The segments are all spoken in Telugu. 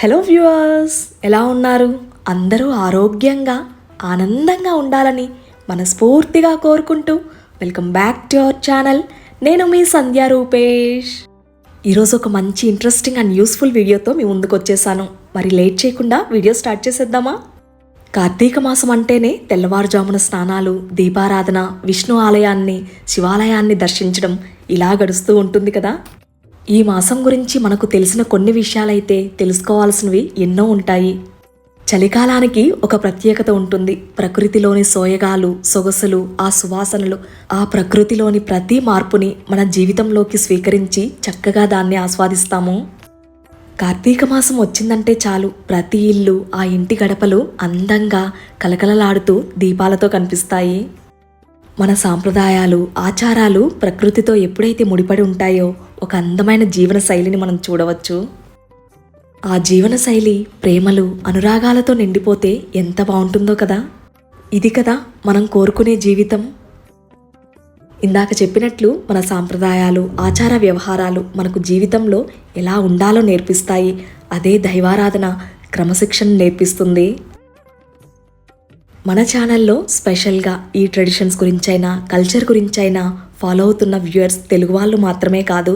హలో వ్యూవర్స్, ఎలా ఉన్నారు? అందరూ ఆరోగ్యంగా ఆనందంగా ఉండాలని మనస్ఫూర్తిగా కోరుకుంటూ welcome back to our channel. నేను మీ సంధ్య రూపేష్. ఈరోజు ఒక మంచి ఇంట్రెస్టింగ్ అండ్ యూస్ఫుల్ వీడియోతో మీ ముందుకు వచ్చేసాను. మరి లేట్ చేయకుండా వీడియో స్టార్ట్ చేసేద్దామా? కార్తీక మాసం అంటేనే తెల్లవారుజామున స్నానాలు, దీపారాధన, విష్ణు ఆలయాన్ని, శివాలయాన్ని దర్శించడం ఇలా గడుస్తూ ఉంటుంది కదా. ఈ మాసం గురించి మనకు తెలిసిన కొన్ని విషయాలైతే తెలుసుకోవాల్సినవి ఎన్నో ఉంటాయి. చలికాలానికి ఒక ప్రత్యేకత ఉంటుంది. ప్రకృతిలోని సోయగాలు, సొగసులు, ఆ సువాసనలు, ఆ ప్రకృతిలోని ప్రతి మార్పుని మన జీవితంలోకి స్వీకరించి చక్కగా దాన్ని ఆస్వాదిస్తాము. కార్తీక మాసం వచ్చిందంటే చాలు, ప్రతి ఇల్లు, ఆ ఇంటి గడపలు అందంగా కలకలలాడుతూ దీపాలతో కనిపిస్తాయి. మన సాంప్రదాయాలు, ఆచారాలు ప్రకృతితో ఎప్పుడైతే ముడిపడి ఉంటాయో ఒక అందమైన జీవన శైలిని మనం చూడవచ్చు. ఆ జీవన శైలి ప్రేమలు, అనురాగాలతో నిండిపోతే ఎంత బాగుంటుందో కదా. ఇది కదా మనం కోరుకునే జీవితం. ఇందాక చెప్పినట్లు మన సాంప్రదాయాలు, ఆచార వ్యవహారాలు మనకు జీవితంలో ఎలా ఉండాలో నేర్పిస్తాయి. అదే దైవారాధన, క్రమశిక్షణ నేర్పిస్తుంది. మన ఛానల్లో స్పెషల్గా ఈ ట్రెడిషన్స్ గురించైనా, కల్చర్ గురించైనా ఫాలో అవుతున్న వ్యూయర్స్ తెలుగు వాళ్ళు మాత్రమే కాదు,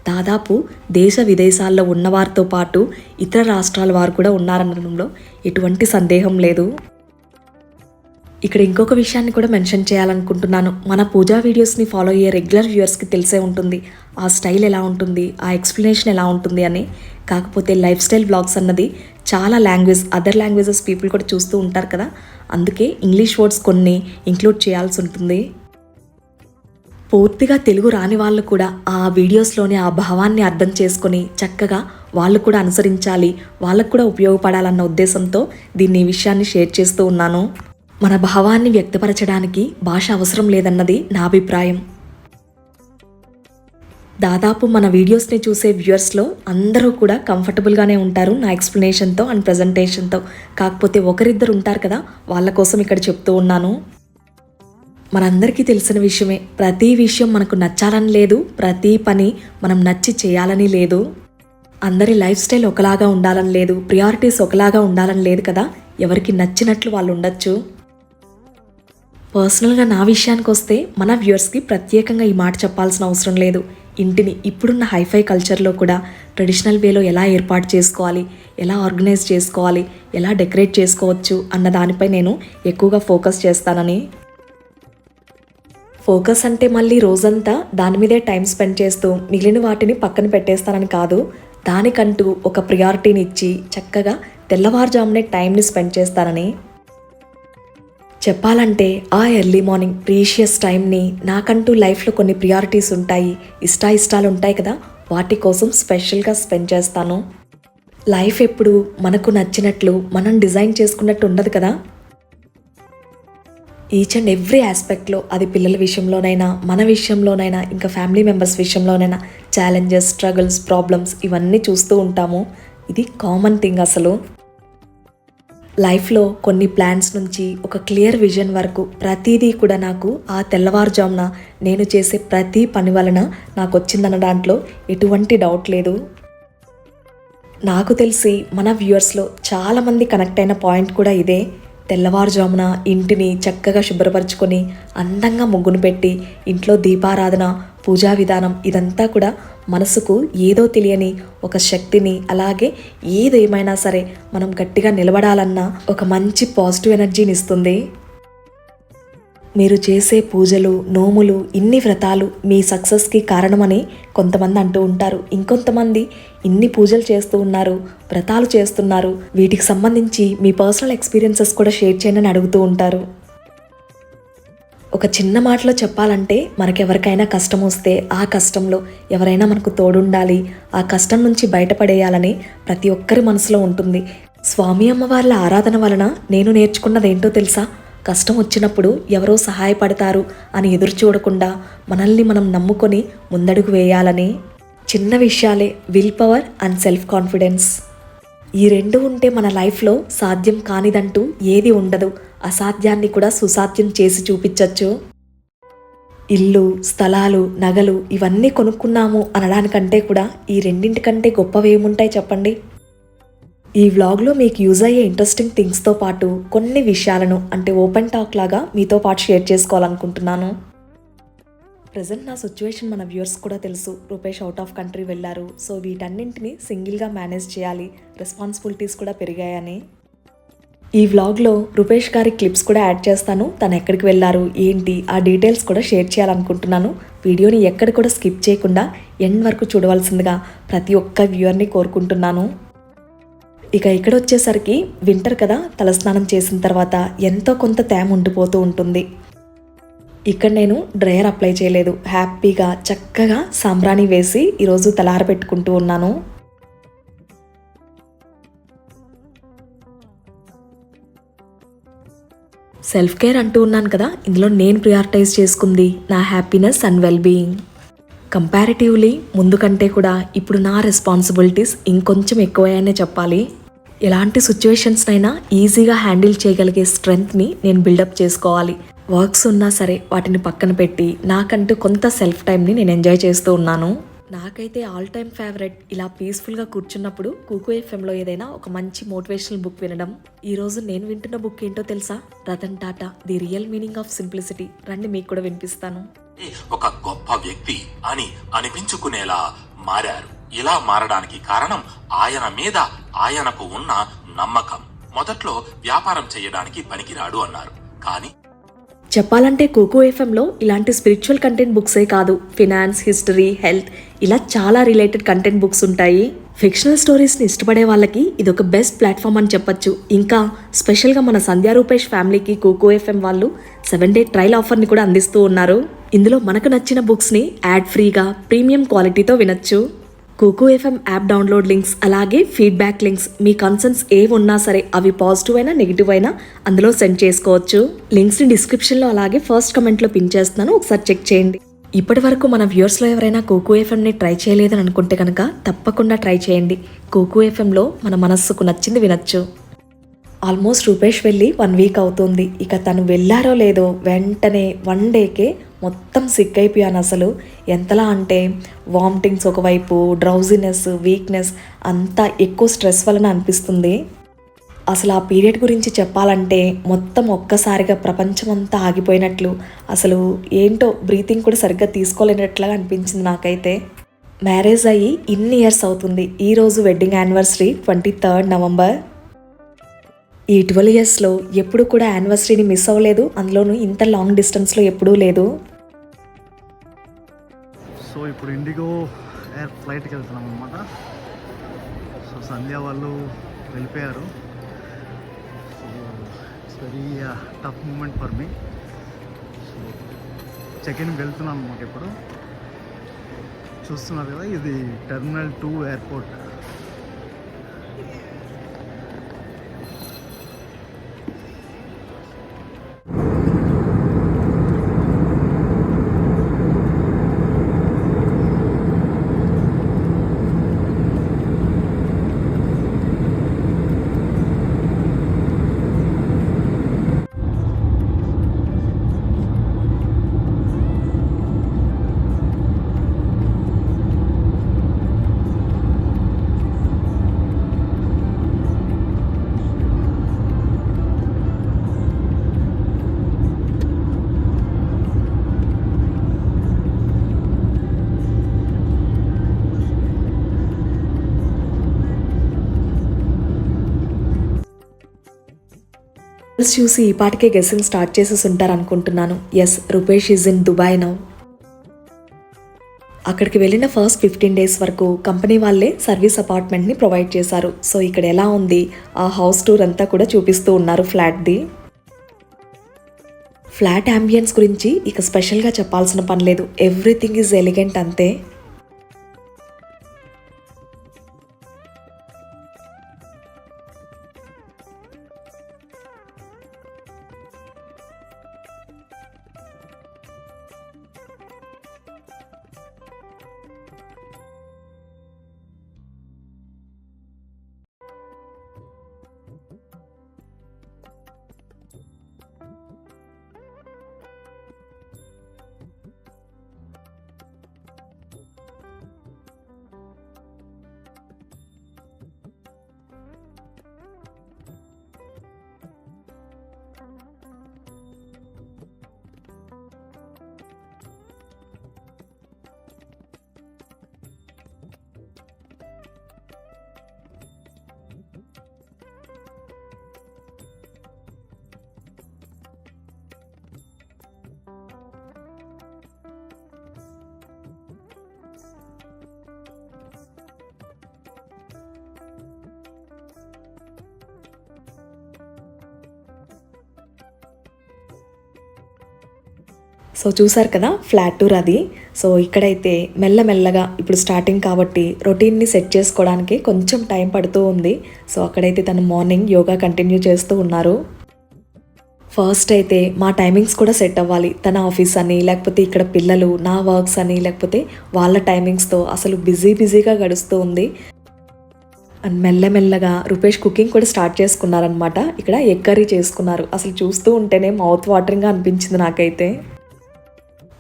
దాదాపు దేశ విదేశాల్లో ఉన్నవారితో పాటు ఇతర రాష్ట్రాల వారు కూడా ఉన్నారనడంలో ఎటువంటి సందేహం లేదు. ఇక్కడ ఇంకొక విషయాన్ని కూడా మెన్షన్ చేయాలనుకుంటున్నాను. మన పూజా వీడియోస్ని ఫాలో అయ్యే రెగ్యులర్ వ్యూయర్స్కి తెలిసే ఉంటుంది ఆ స్టైల్ ఎలా ఉంటుంది, ఆ ఎక్స్ప్లెనేషన్ ఎలా ఉంటుంది అని. కాకపోతే లైఫ్ స్టైల్ బ్లాగ్స్ అన్నది చాలా అదర్ లాంగ్వేజెస్ పీపుల్ కూడా చూస్తూ ఉంటారు కదా, అందుకే ఇంగ్లీష్ వర్డ్స్ కొన్ని ఇంక్లూడ్ చేయాల్సి ఉంటుంది. పూర్తిగా తెలుగు రాని వాళ్ళు కూడా ఆ వీడియోస్లోని ఆ భావాన్ని అర్థం చేసుకొని చక్కగా వాళ్ళు కూడా అనుసరించాలి, వాళ్ళకు కూడా ఉపయోగపడాలన్న ఉద్దేశంతో ఈ విషయాన్ని షేర్ చేస్తూ ఉన్నాను. మన భావాన్ని వ్యక్తపరచడానికి భాష అవసరం లేదన్నది నా అభిప్రాయం. దాదాపు మన వీడియోస్ని చూసే వ్యూయర్స్లో అందరూ కూడా కంఫర్టబుల్గానే ఉంటారు నా ఎక్స్ప్లెనేషన్తో అండ్ ప్రజెంటేషన్తో. కాకపోతే ఒకరిద్దరు ఉంటారు కదా, వాళ్ళ కోసం ఇక్కడ చెప్తూ ఉన్నాను. మనందరికీ తెలిసిన విషయమే, ప్రతి విషయం మనకు నచ్చాలని లేదు, ప్రతి పని మనం నచ్చి చేయాలని లేదు, అందరి లైఫ్ స్టైల్ ఒకలాగా ఉండాలని లేదు, ప్రియారిటీస్ ఒకలాగా ఉండాలని లేదు కదా. ఎవరికి నచ్చినట్లు వాళ్ళు ఉండొచ్చు. పర్సనల్గా నా విషయానికి వస్తే మన వ్యూయర్స్కి ప్రత్యేకంగా ఈ మాట చెప్పాల్సిన అవసరం లేదు. ఇంటిని ఇప్పుడున్న హైఫై కల్చర్లో కూడా ట్రెడిషనల్ వేలో ఎలా ఏర్పాటు చేసుకోవాలి, ఎలా ఆర్గనైజ్ చేసుకోవాలి, ఎలా డెకరేట్ చేసుకోవచ్చు అన్న దానిపై నేను ఎక్కువగా ఫోకస్ చేస్తానని. ఫోకస్ అంటే మళ్ళీ రోజంతా దాని మీదే టైం స్పెండ్ చేస్తూ మిగిలిన వాటిని పక్కన పెట్టేస్తానని కాదు. దానికంటూ ఒక ప్రియారిటీని ఇచ్చి చక్కగా తెల్లవారుజామునే టైంని స్పెండ్ చేస్తానని. చెప్పాలంటే ఆ ఎర్లీ మార్నింగ్ ప్రీషియస్ టైంని నాకంటూ లైఫ్లో కొన్ని ప్రియారిటీస్ ఉంటాయి, ఇష్టాలు ఉంటాయి కదా, వాటి కోసం స్పెషల్గా స్పెండ్ చేస్తాను. లైఫ్ ఎప్పుడు మనకు నచ్చినట్లు మనం డిజైన్ చేసుకున్నట్టు ఉండదు కదా. ఈచ్ అండ్ ఎవ్రీ ఆస్పెక్ట్లో, అది పిల్లల విషయంలోనైనా, మన విషయంలోనైనా, ఇంకా ఫ్యామిలీ మెంబర్స్ విషయంలోనైనా ఛాలెంజెస్, స్ట్రగుల్స్, ప్రాబ్లమ్స్ ఇవన్నీ చూస్తూ ఉంటాము. ఇది కామన్ థింగ్ అసలు. లైఫ్లో కొన్ని ప్లాన్స్ నుంచి ఒక క్లియర్ విజన్ వరకు ప్రతిదీ కూడా నాకు ఆ తెల్లవారుజామున నేను చేసే ప్రతి పని వలన నాకు వచ్చిందన్న దాంట్లో ఎటువంటి డౌట్ లేదు. నాకు తెలిసి మన వ్యూయర్స్లో చాలామంది కనెక్ట్ అయిన పాయింట్ కూడా ఇదే. తెల్లవారుజామున ఇంటిని చక్కగా శుభ్రపరచుకొని అందంగా ముగ్గును పెట్టి ఇంట్లో దీపారాధన, పూజా విధానం ఇదంతా కూడా మనసుకు ఏదో తెలియని ఒక శక్తిని, అలాగే ఏదేమైనా సరే మనం గట్టిగా నిలబడాలన్న ఒక మంచి పాజిటివ్ ఎనర్జీని ఇస్తుంది. మీరు చేసే పూజలు, నోములు, ఇన్ని వ్రతాలు మీ సక్సెస్కి కారణమని కొంతమంది అంటూ ఉంటారు. ఇంకొంతమంది ఇన్ని పూజలు చేస్తూ ఉన్నారు, వ్రతాలు చేస్తున్నారు, వీటికి సంబంధించి మీ పర్సనల్ ఎక్స్పీరియన్సెస్ కూడా షేర్ చేయండి అని అడుగుతూ ఉంటారు. ఒక చిన్న మాటలో చెప్పాలంటే, మనకెవరికైనా కష్టం వస్తే ఆ కష్టంలో ఎవరైనా మనకు తోడుండాలి, ఆ కష్టం నుంచి బయటపడేయాలని ప్రతి ఒక్కరి మనసులో ఉంటుంది. స్వామి అమ్మవార్ల ఆరాధన వలన నేను నేర్చుకున్నదేంటో తెలుసా? కష్టం వచ్చినప్పుడు ఎవరో సహాయపడతారు అని ఎదురు చూడకుండా మనల్ని మనం నమ్ముకొని ముందడుగు వేయాలని. చిన్న విషయాలే will power and self confidence. ఈ రెండు ఉంటే మన లైఫ్లో సాధ్యం కానిదంటూ ఏది ఉండదు. అసాధ్యాన్ని కూడా సుసాధ్యం చేసి చూపించవచ్చు. ఇల్లు, స్థలాలు, నగలు ఇవన్నీ కొనుక్కున్నాము అనడానికంటే కూడా ఈ రెండింటికంటే గొప్పవేముంటాయి చెప్పండి. ఈ వ్లాగ్లో మీకు యూజ్ అయ్యే ఇంట్రెస్టింగ్ థింగ్స్తో పాటు కొన్ని విషయాలను అంటే ఓపెన్ టాక్ లాగా మీతో పాటు షేర్ చేసుకోవాలనుకుంటున్నాను. ప్రజెంట్ నా సిచ్యువేషన్ మన వ్యూవర్స్ కూడా తెలుసు. రూపేష్ అవుట్ ఆఫ్ కంట్రీ వెళ్ళారు. సో వీటన్నింటినీ సింగిల్గా మేనేజ్ చేయాలి, రెస్పాన్సిబిలిటీస్ కూడా పెరిగాయని. ఈ వ్లాగ్లో రూపేష్ గారి క్లిప్స్ కూడా యాడ్ చేస్తాను. తను ఎక్కడికి వెళ్ళారు ఏంటి ఆ డీటెయిల్స్ కూడా షేర్ చేయాలనుకుంటున్నాను. వీడియోని ఎక్కడ కూడా స్కిప్ చేయకుండా ఎండ్ వరకు చూడవలసిందిగా ప్రతి ఒక్క వ్యూవర్ని కోరుకుంటున్నాను. ఇక ఇక్కడ వచ్చేసరికి వింటర్ కదా, తలస్నానం చేసిన తర్వాత ఎంతో కొంత తేమ ఉండిపోతూ ఉంటుంది. ఇక్కడ నేను డ్రయర్ అప్లై చేయలేదు. హ్యాపీగా చక్కగా సాంబ్రాణి వేసి ఈరోజు తలారబెట్టుకుంటూ ఉన్నాను. సెల్ఫ్ కేర్ అంటూ ఉన్నాను కదా, ఇందులో నేను ప్రియారిటైజ్ చేసుకుంది నా happiness and well being. Comparatively ముందు కంటే కూడా ఇప్పుడు నా రెస్పాన్సిబిలిటీస్ ఇంకొంచెం ఎక్కువయ్యానే చెప్పాలి. ఎలాంటి సిచ్యువేషన్స్నైనా ఈజీగా హ్యాండిల్ చేయగలిగే స్ట్రెంగ్త్ని నేను బిల్డప్ చేసుకోవాలి. వర్క్స్ ఉన్నా సరే వాటిని పక్కన పెట్టి నాకంటూ కొంత సెల్ఫ్ టైంని నేను ఎంజాయ్ చేస్తూ ఉన్నాను. నాకైతే ఆల్ టైమ్ ఫేవరెట్ ఇలా పీస్ఫుల్గా కూర్చున్నప్పుడు కుకు ఎఫ్ఎంలో ఏదైనా ఒక మంచి మోటివేషనల్ బుక్ వినడం. ఈరోజు నేను వింటున్న బుక్ ఏంటో తెలుసా? Ratan Tata the real meaning of simplicity. రండి మీకు కూడా వినిపిస్తాను. ఒక గొప్ప వ్యక్తి అని అనిపించుకునేలా మారారు. ఇలా మారడానికి కారణం ఆయన మీద ఆయనకు ఉన్న నమ్మకం. మొదట్లో వ్యాపారం చేయడానికి పనికిరాడు అన్నారు, కానీ చెప్పాలంటే కోకో ఎఫ్ఎంలో ఇలాంటి స్పిరిచువల్ కంటెంట్ బుక్సే కాదు, ఫినాన్స్, హిస్టరీ, హెల్త్ ఇలా చాలా రిలేటెడ్ కంటెంట్ బుక్స్ ఉంటాయి. ఫిక్షనల్ స్టోరీస్ని ఇష్టపడే వాళ్ళకి ఇది ఒక బెస్ట్ ప్లాట్ఫామ్ అని చెప్పొచ్చు. ఇంకా స్పెషల్గా మన సంధ్యా రూపేష్ ఫ్యామిలీకి కోకో ఎఫ్ఎం వాళ్ళు 7 డే ట్రయల్ ఆఫర్ని కూడా అందిస్తూ ఉన్నారు. ఇందులో మనకు నచ్చిన బుక్స్ని యాడ్ ఫ్రీగా ప్రీమియం క్వాలిటీతో వినొచ్చు. Kuku FM app download links అలాగే ఫీడ్బ్యాక్ లింక్స్, మీ కన్సర్న్స్ ఏవి ఉన్నా సరే అవి పాజిటివ్ అయినా నెగిటివ్ అయినా అందులో సెండ్ చేసుకోవచ్చు. లింక్స్ని డిస్క్రిప్షన్లో అలాగే ఫస్ట్ కమెంట్లో పిన్ చేస్తున్నాను, ఒకసారి చెక్ చేయండి. ఇప్పటి వరకు మన వ్యూవర్స్లో ఎవరైనా కోకో ఎఫ్ఎంని ట్రై చేయలేదని అనుకుంటే కనుక తప్పకుండా ట్రై చేయండి. కోకో ఎఫ్ఎంలో మన మనస్సుకు నచ్చింది వినొచ్చు. ఆల్మోస్ట్ రూపేష్ వెళ్ళి 1 వీక్ అవుతుంది. ఇక తను వెళ్ళారో లేదో వెంటనే 1 డేకే మొత్తం సిక్ అయిపోయాను. అసలు ఎంతలా అంటే వామిటింగ్స్ ఒకవైపు, డ్రౌజినెస్, వీక్నెస్ అంతా ఎక్కువ స్ట్రెస్ వలన అనిపిస్తుంది. అసలు ఆ పీరియడ్ గురించి చెప్పాలంటే మొత్తం ఒక్కసారిగా ప్రపంచమంతా ఆగిపోయినట్లు, అసలు ఏంటో బ్రీతింగ్ కూడా సరిగ్గా తీసుకోలేనట్లుగా అనిపించింది నాకైతే. మ్యారేజ్ అయ్యి ఇన్ని ఇయర్స్ అవుతుంది. ఈరోజు వెడ్డింగ్ యానివర్సరీ 23rd నవంబర్. ఈ 12 ఇయర్స్లో ఎప్పుడు కూడా యానివర్సరీని మిస్ అవ్వలేదు, అందులోనూ ఇంత లాంగ్ డిస్టెన్స్లో ఎప్పుడూ లేదు. సో ఇప్పుడు ఇండిగో ఎయిర్ ఫ్లైట్కి వెళ్తున్నాం అనమాట. సో సంధ్య వాళ్ళు వెళ్ళిపోయారు. So it's very tough moment for me. So check in వెళ్తున్నాం అనమాట. ఇప్పుడు చూస్తున్నారు కదా, ఇది టెర్మినల్ 2 ఎయిర్పోర్ట్. చూసి ఈ పాటికే గెస్సింగ్ స్టార్ట్ చేసేసి ఉంటారు అనుకుంటున్నాను. Yes, Rupesh is in Dubai now. అక్కడికి వెళ్ళిన ఫస్ట్ 15 days వరకు కంపెనీ వాళ్ళే సర్వీస్ అపార్ట్మెంట్ని ప్రొవైడ్ చేశారు. సో ఇక్కడ ఎలా ఉంది ఆ హౌస్ టూర్ అంతా కూడా చూపిస్తూ ఉన్నారు ఫ్లాట్ది. ఫ్లాట్ అంబియన్స్ గురించి ఇక స్పెషల్గా చెప్పాల్సిన పని లేదు. ఎవ్రీథింగ్ ఈజ్ ఎలిగెంట్ అంతే. సో చూసారు కదా ఫ్లాట్ టూర్ అది. సో ఇక్కడైతే మెల్లమెల్లగా ఇప్పుడు స్టార్టింగ్ కాబట్టి రొటీన్ని సెట్ చేసుకోవడానికి కొంచెం టైం పడుతూ ఉంది. సో అక్కడైతే తను మార్నింగ్ యోగా కంటిన్యూ చేస్తూ ఉన్నారు. ఫస్ట్ అయితే మా టైమింగ్స్ కూడా సెట్ అవ్వాలి. తన ఆఫీస్ అని, లేకపోతే ఇక్కడ పిల్లలు, నా వర్క్స్ అని, లేకపోతే వాళ్ళ టైమింగ్స్తో అసలు బిజీగా గడుస్తూ ఉంది. అండ్ మెల్లమెల్లగా రూపేష్ కుకింగ్ కూడా స్టార్ట్ చేసుకున్నారనమాట. ఇక్కడ ఎగ్ కర్రీ చేసుకున్నారు. అసలు చూస్తూ ఉంటేనే మౌత్ వాటరింగ్గా అనిపించింది నాకైతే.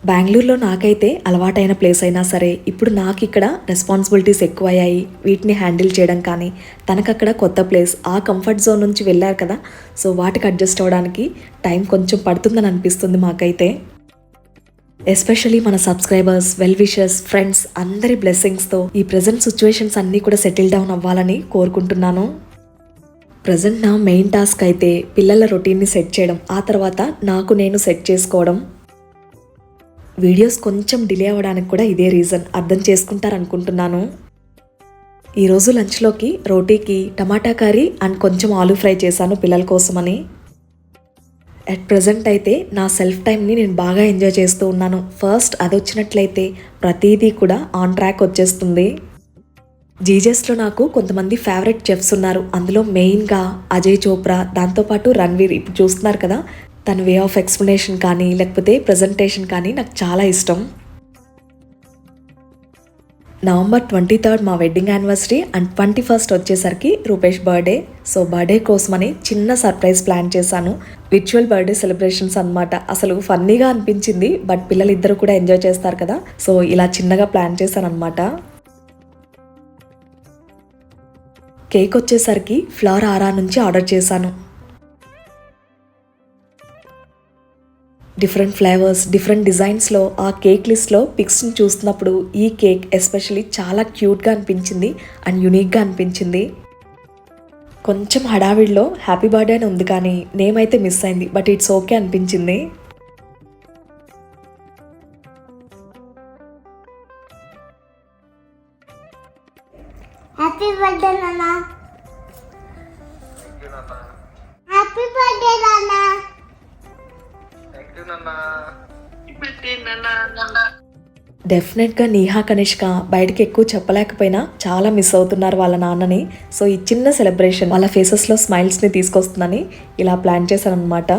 బెంగళూరులో నాకైతే అలవాటైన ప్లేస్ అయినా సరే ఇప్పుడు నాకు ఇక్కడ రెస్పాన్సిబిలిటీస్ ఎక్కువయ్యాయి. వీటిని హ్యాండిల్ చేయడం కానీ, తనకక్కడ కొత్త ప్లేస్, ఆ కంఫర్ట్ జోన్ నుంచి వెళ్ళారు కదా, సో వాటికి అడ్జస్ట్ అవ్వడానికి టైం కొంచెం పడుతుందని అనిపిస్తుంది మాకైతే. ఎస్పెషలీ మన సబ్స్క్రైబర్స్, వెల్ విషర్స్, ఫ్రెండ్స్ అందరి బ్లెస్సింగ్స్తో ఈ ప్రజెంట్ సిచ్యువేషన్స్ అన్నీ కూడా సెటిల్ డౌన్ అవ్వాలని కోరుకుంటున్నాను. ప్రజెంట్ నా మెయిన్ టాస్క్ అయితే పిల్లల రొటీన్ని సెట్ చేయడం, ఆ తర్వాత నాకు నేను సెట్ చేసుకోవడం. వీడియోస్ కొంచెం డిలే అవ్వడానికి కూడా ఇదే రీజన్, అర్థం చేసుకుంటారనుకుంటున్నాను. ఈరోజు లంచ్లోకి రోటీకి టమాటా కర్రీ అండ్ కొంచెం ఆలూ ఫ్రై చేశాను పిల్లల కోసమని. అట్ ప్రజెంట్ అయితే నా సెల్ఫ్ టైంని నేను బాగా ఎంజాయ్ చేస్తూ ఉన్నాను. ఫస్ట్ అది వచ్చినట్లయితే ప్రతిదీ కూడా ఆన్ ట్రాక్ వచ్చేస్తుంది. జీజస్లో నాకు కొంతమంది ఫేవరెట్ చెఫ్స్ ఉన్నారు. అందులో మెయిన్గా అజయ్ చోప్రా, దాంతోపాటు రణ్వీర్. ఇప్పుడు చూస్తున్నారు కదా, తన వే ఆఫ్ ఎక్స్ప్లెనేషన్ కానీ లేకపోతే ప్రజెంటేషన్ కానీ నాకు చాలా ఇష్టం. నవంబర్ 23 మా వెడ్డింగ్ యానివర్సరీ అండ్ 21 వచ్చేసరికి రూపేష్ బర్త్డే. సో బర్త్డే కోసమని చిన్న సర్ప్రైజ్ ప్లాన్ చేశాను. విర్చువల్ బర్త్డే సెలబ్రేషన్స్ అన్నమాట. అసలు ఫన్నీగా అనిపించింది, బట్ పిల్లలు ఇద్దరు కూడా ఎంజాయ్ చేస్తారు కదా, సో ఇలా చిన్నగా ప్లాన్ చేశాను అనమాట. కేక్ వచ్చేసరికి ఫ్లవర్ ఆరా నుంచి ఆర్డర్ చేశాను. డిఫరెంట్ ఫ్లేవర్స్, డిఫరెంట్ డిజైన్స్లో ఆ కేక్ లిస్ట్లో పిక్స్ని చూస్తున్నప్పుడు ఈ కేక్ ఎస్పెషలీ చాలా క్యూట్గా అనిపించింది అండ్ యునిక్గా అనిపించింది. కొంచెం హడావిడిలో హ్యాపీ బర్త్డే అని ఉంది కానీ నేమ్ అయితే మిస్ అయింది, బట్ ఇట్స్ ఓకే అనిపించింది. హ్యాపీ బర్త్డే నాన్న. హ్యాపీ బర్త్డే నాన్న. డెఫినెట్గా నీహా, కనిష్క బయటకి ఎక్కువ చెప్పలేకపోయినా చాలా మిస్ అవుతున్నారు వాళ్ళ నాన్నని. సో ఈ చిన్న సెలబ్రేషన్ వాళ్ళ ఫేసెస్లో స్మైల్స్ని తీసుకొస్తుందని ఇలా ప్లాన్ చేశాను అనమాట.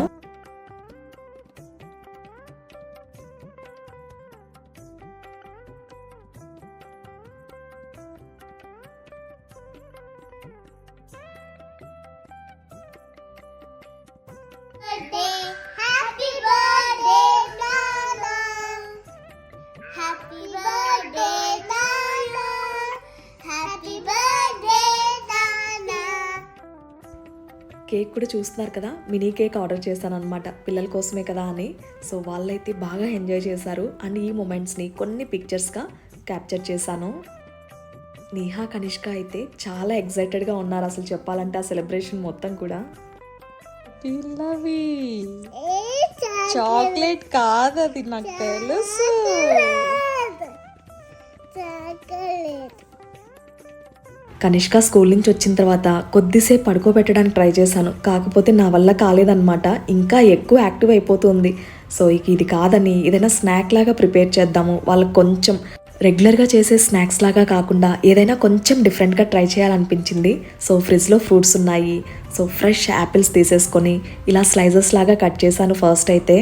హ్యాపీ బర్త్డే నాన్న. హ్యాపీ బర్త్డే నాన్న. హ్యాపీ బర్త్డే నాన్న. కేక్ కూడా చూస్తున్నారు కదా, మినీ కేక్ ఆర్డర్ చేశాను అనమాట పిల్లల కోసమే కదా అని. సో వాళ్ళైతే బాగా ఎంజాయ్ చేశారు అండ్ ఈ మూమెంట్స్ని కొన్ని పిక్చర్స్గా క్యాప్చర్ చేశాను. నీహా, కనిష్క అయితే చాలా ఎక్సైటెడ్గా ఉన్నారు అసలు చెప్పాలంటే ఆ సెలబ్రేషన్ మొత్తం కూడా. పిల్లవి చాక్లెట్ కాదు అది, నాకు తెలుసు. కనిష్క స్కూల్ నుంచి వచ్చిన తర్వాత కొద్దిసేపు పడుకోబెట్టడానికి ట్రై చేశాను, కాకపోతే నా వల్ల కాలేదన్నమాట. ఇంకా ఎక్కువ యాక్టివ్ అయిపోతుంది. సో ఇది కాదని ఏదైనా స్నాక్ లాగా ప్రిపేర్ చేద్దాము, వాళ్ళకి కొంచెం రెగ్యులర్గా చేసే స్నాక్స్ లాగా కాకుండా ఏదైనా కొంచెం డిఫరెంట్గా ట్రై చేయాలనిపించింది. సో ఫ్రిడ్జ్లో ఫ్రూట్స్ ఉన్నాయి. సో ఫ్రెష్ యాపిల్స్ తీసేసుకొని ఇలా స్లైసెస్ లాగా కట్ చేశాను ఫస్ట్ అయితే.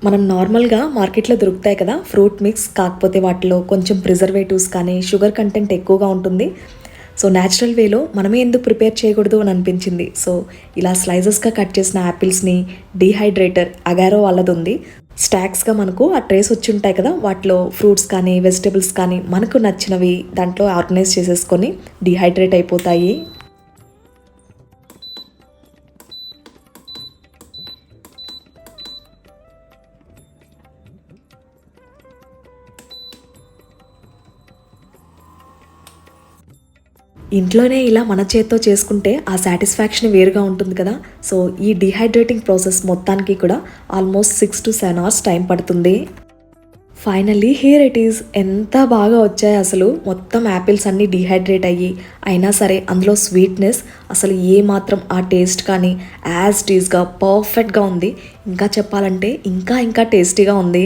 మనం నార్మల్గా మార్కెట్లో దొరుకుతాయి కదా ఫ్రూట్ మిక్స్, కాకపోతే వాటిలో కొంచెం ప్రిజర్వేటివ్స్ కానీ షుగర్ కంటెంట్ ఎక్కువగా ఉంటుంది. సో న్యాచురల్ వేలో మనమే ఎందుకు ప్రిపేర్ చేయకూడదు అని అనిపించింది. సో ఇలా స్లైసెస్గా కట్ చేసిన యాపిల్స్ని డీహైడ్రేటర్ అగారో వాళ్ళది ఉంది, స్టాక్స్గా మనకు ఆ ట్రేస్ వచ్చి ఉంటాయి కదా, వాటిలో ఫ్రూట్స్ కానీ వెజిటేబుల్స్ కానీ మనకు నచ్చినవి దాంట్లో ఆర్గనైజ్ చేసేసుకొని డీహైడ్రేట్ అయిపోతాయి. ఇంట్లోనే ఇలా మన చేత్తో చేసుకుంటే ఆ సాటిస్ఫాక్షన్ వేరుగా ఉంటుంది కదా. సో ఈ డీహైడ్రేటింగ్ ప్రాసెస్ మొత్తానికి కూడా ఆల్మోస్ట్ 6 to 7 hours టైం పడుతుంది. Finally here it is. ఎంత బాగా వచ్చాయి అసలు. మొత్తం యాపిల్స్ అన్నీ డీహైడ్రేట్ అయ్యి అయినా సరే అందులో స్వీట్నెస్ అసలు ఏ మాత్రం ఆ టేస్ట్ కానీ యాజ్ టీజ్గా పర్ఫెక్ట్గా ఉంది. ఇంకా చెప్పాలంటే ఇంకా టేస్టీగా ఉంది.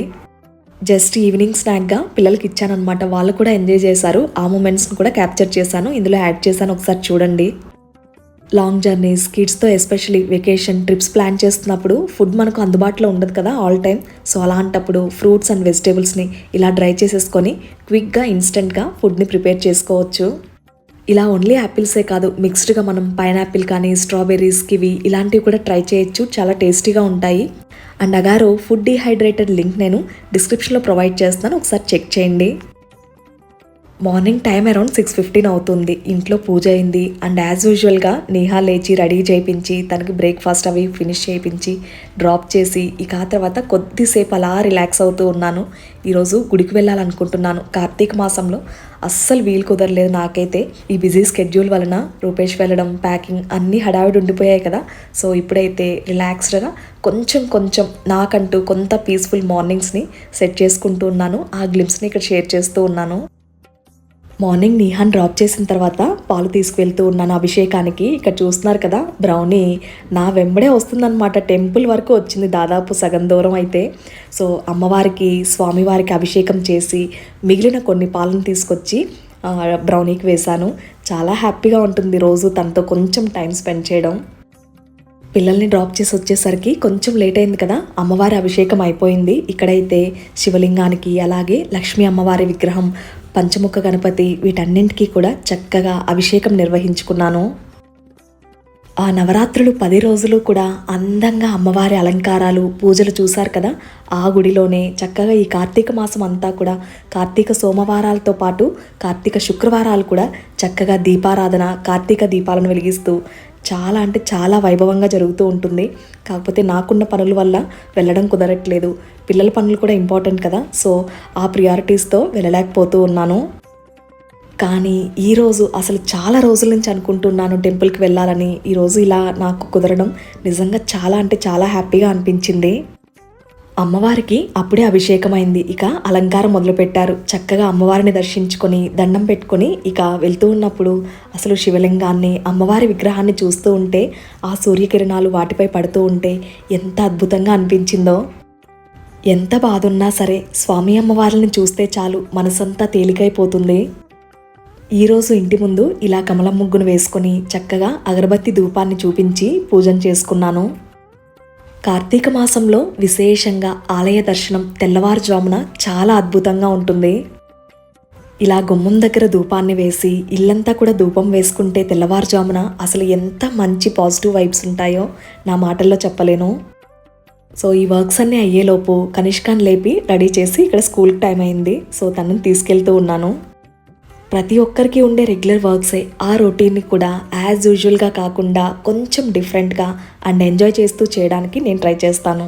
జస్ట్ ఈవినింగ్ స్నాక్గా పిల్లలకి ఇచ్చానమాట. వాళ్ళు కూడా ఎంజాయ్ చేశారు. ఆ మూమెంట్స్ని కూడా క్యాప్చర్ చేశాను, ఇందులో యాడ్ చేశాను, ఒకసారి చూడండి. లాంగ్ జర్నీస్, కిడ్స్తో ఎస్పెషలీ వెకేషన్ ట్రిప్స్ ప్లాన్ చేస్తున్నప్పుడు ఫుడ్ మనకు అందుబాటులో ఉండదు కదా ఆల్ టైమ్. సో అలాంటప్పుడు ఫ్రూట్స్ అండ్ వెజిటేబుల్స్ని ఇలా డ్రై చేసేసుకొని క్విక్గా ఇన్స్టెంట్గా ఫుడ్ని ప్రిపేర్ చేసుకోవచ్చు. ఇలా ఓన్లీ యాపిల్సే కాదు, మిక్స్డ్గా మనం పైనాపిల్ కానీ స్ట్రాబెర్రీస్, కివి ఇలాంటివి కూడా ట్రై చేయొచ్చు. చాలా టేస్టీగా ఉంటాయి. And Agaro food dehydrated link నేను డిస్క్రిప్షన్లో ప్రొవైడ్ చేస్తాను, ఒకసారి చెక్ చేయండి. మార్నింగ్ టైం అరౌండ్ 6:15 అవుతుంది. ఇంట్లో పూజ అయింది. అండ్ యాజ్ యూజువల్గా నేహా లేచి రెడీ చేయించి తనకి బ్రేక్ఫాస్ట్ అవి ఫినిష్ చేయించి డ్రాప్ చేసి ఇక ఆ తర్వాత కొద్దిసేపు అలా రిలాక్స్ అవుతూ ఉన్నాను. ఈరోజు గుడికి వెళ్ళాలనుకుంటున్నాను. కార్తీక మాసంలో అస్సలు వీలు కుదరలేదు నాకైతే. ఈ బిజీ స్కెడ్యూల్ వలన రూపేష్ వెళ్ళడం, ప్యాకింగ్ అన్నీ హడావిడి ఉండిపోయాయి కదా. సో ఇప్పుడైతే రిలాక్స్డ్గా కొంచెం నాకంటూ కొంత పీస్ఫుల్ మార్నింగ్స్ని సెట్ చేసుకుంటూ ఉన్నాను. ఆ గ్లిమ్స్ని ఇక్కడ షేర్ చేస్తూ ఉన్నాను. మార్నింగ్ నీహాన్ డ్రాప్ చేసిన తర్వాత పాలు తీసుకువెళ్తూ ఉన్నాను అభిషేకానికి. ఇక్కడ చూస్తున్నారు కదా, బ్రౌనీ నా వెంబడే వస్తుందన్నమాట. టెంపుల్ వరకు వచ్చింది, దాదాపు సగం దూరం అయితే. సో అమ్మవారికి, స్వామివారికి అభిషేకం చేసి మిగిలిన కొన్ని పాలను తీసుకొచ్చి బ్రౌనీకి వేశాను. చాలా హ్యాపీగా ఉంటుంది రోజు తనతో కొంచెం టైం స్పెండ్ చేయడం. పిల్లల్ని డ్రాప్ చేసి వచ్చేసరికి కొంచెం లేట్ అయింది కదా, అమ్మవారి అభిషేకం అయిపోయింది. ఇక్కడైతే శివలింగానికి, అలాగే లక్ష్మీ అమ్మవారి విగ్రహం, పంచముఖ గణపతి వీటన్నింటికీ కూడా చక్కగా అభిషేకం నిర్వహించుకున్నాను. ఆ నవరాత్రులు 10 రోజులు కూడా అందంగా అమ్మవారి అలంకారాలు, పూజలు చూశారు కదా. ఆ గుడిలోనే చక్కగా ఈ కార్తీక మాసం అంతా కూడా కార్తీక సోమవారాలతో పాటు కార్తీక శుక్రవారాలు కూడా చక్కగా దీపారాధన, కార్తీక దీపాలను వెలిగిస్తూ చాలా అంటే చాలా వైభవంగా జరుగుతూ ఉంటుంది. కాకపోతే నాకున్న పనుల వల్ల వెళ్ళడం కుదరట్లేదు. పిల్లల పనులు కూడా ఇంపార్టెంట్ కదా. సో ఆ ప్రియారిటీస్తో వెళ్ళలేకపోతూ ఉన్నాను. కానీ ఈరోజు అసలు చాలా రోజుల నుంచి అనుకుంటున్నాను టెంపుల్కి వెళ్ళాలని. ఈరోజు ఇలా నాకు కుదరడం నిజంగా చాలా అంటే చాలా హ్యాపీగా అనిపించింది. అమ్మవారికి అప్పుడే అభిషేకం అయింది. ఇక అలంకారం మొదలుపెట్టారు. చక్కగా అమ్మవారిని దర్శించుకొని దండం పెట్టుకొని ఇక వెళ్తూ ఉన్నప్పుడు అసలు శివలింగాన్ని, అమ్మవారి విగ్రహాన్ని చూస్తూ ఉంటే ఆ సూర్యకిరణాలు వాటిపై పడుతూ ఉంటే ఎంత అద్భుతంగా అనిపించిందో. ఎంత బాధున్నా సరే స్వామి అమ్మవారిని చూస్తే చాలు మనసంతా తేలికైపోతుంది. ఈరోజు ఇంటి ముందు ఇలా కమలం ముగ్గును వేసుకొని చక్కగా అగరబత్తి ధూపాన్ని చూపించి పూజన చేసుకున్నాను. కార్తీక మాసంలో విశేషంగా ఆలయ దర్శనం తెల్లవారుజామున చాలా అద్భుతంగా ఉంటుంది. ఇలా గుమ్మం దగ్గర ధూపాన్ని వేసి ఇల్లంతా కూడా ధూపం వేసుకుంటే తెల్లవారుజామున అసలు ఎంత మంచి పాజిటివ్ వైబ్స్ ఉంటాయో నా మాటల్లో చెప్పలేను. సో ఈ వర్క్స్ అన్నీ అయ్యేలోపు కనిష్కాన్ లేపి రెడీ చేసి ఇక్కడ స్కూల్కి టైం అయింది. సో తనని తీసుకెళ్తూ ఉన్నాను. ప్రతి ఒక్కరికి ఉండే రెగ్యులర్ వర్క్సే ఆ రొటీన్ని కూడా యాజ్ యూజువల్గా కాకుండా కొంచెం డిఫరెంట్గా అండ్ ఎంజాయ్ చేస్తూ చేయడానికి నేను ట్రై చేస్తాను.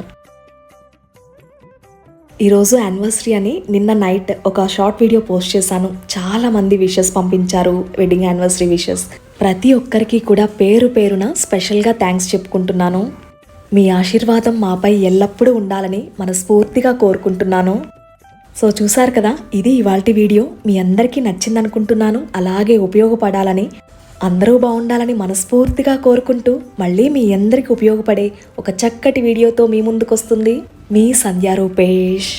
ఈరోజు యానివర్సరీ అని నిన్న నైట్ ఒక షార్ట్ వీడియో పోస్ట్ చేశాను. చాలామంది విషెస్ పంపించారు, వెడ్డింగ్ యానివర్సరీ విషెస్. ప్రతి ఒక్కరికి కూడా పేరు పేరున స్పెషల్గా థ్యాంక్స్ చెప్పుకుంటున్నాను. మీ ఆశీర్వాదం మాపై ఎల్లప్పుడూ ఉండాలని మనస్ఫూర్తిగా కోరుకుంటున్నాను. సో చూసారు కదా, ఇది ఇవాల్టి వీడియో. మీ అందరికీ నచ్చిందనుకుంటున్నాను. అలాగే ఉపయోగపడాలని, అందరూ బాగుండాలని మనస్ఫూర్తిగా కోరుకుంటూ మళ్ళీ మీ అందరికీ ఉపయోగపడే ఒక చక్కటి వీడియోతో మీ ముందుకు వస్తుంది మీ సంధ్యా రూపేష్.